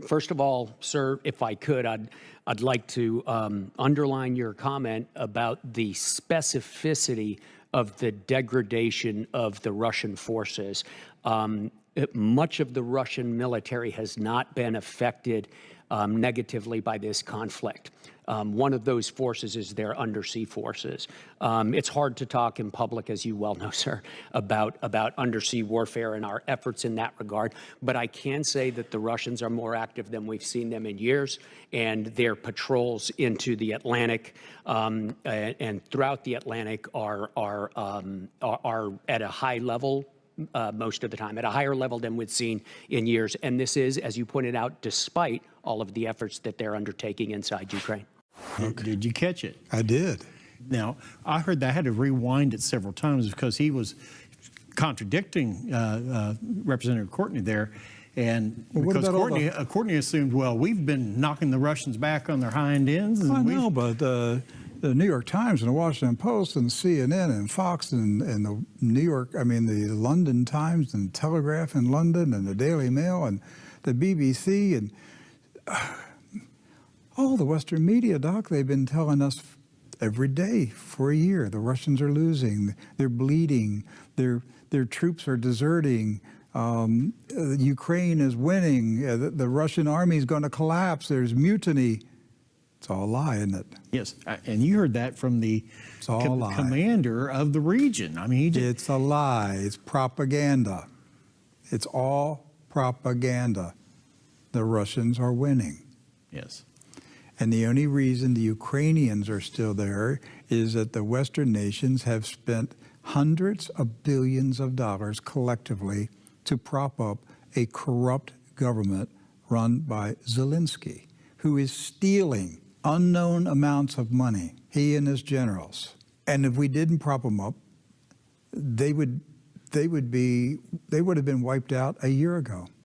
First of all, sir, if I could, I'd like to underline your comment about the specificity of the degradation of the Russian forces. Much of the Russian military has not been affected negatively by this conflict. One of those forces is their undersea forces. It's hard to talk in public, as you well know, sir, about undersea warfare and our efforts in that regard. But I can say that the Russians are more active than we've seen them in years, and their patrols into the Atlantic and throughout the Atlantic are at a high level. Most of the time, at a higher level than we've seen in years. And this is, as you pointed out, despite all of the efforts that they're undertaking inside Ukraine. Okay. Did you catch it? I did. Now, I heard that I had to rewind it several times because he was contradicting Representative Courtney there. And because Courtney assumed, well, we've been knocking the Russians back on their hind ends. And I know, but the New York Times and the Washington Post and CNN and Fox and the the London Times and Telegraph in London and the Daily Mail and the BBC and all the Western media, Doc, they've been telling us every day for a year the Russians are losing, they're bleeding, their troops are deserting, Ukraine is winning, the Russian army is going to collapse, there's mutiny. It's all a lie, isn't it? Yes, and you heard that from the commander of the region. I mean, it's a lie. It's propaganda. It's all propaganda. The Russians are winning. Yes. And the only reason the Ukrainians are still there is that the Western nations have spent hundreds of billions of dollars collectively to prop up a corrupt government run by Zelensky, who is stealing unknown amounts of money, he and his generals. And if we didn't prop them up, they would have been wiped out a year ago.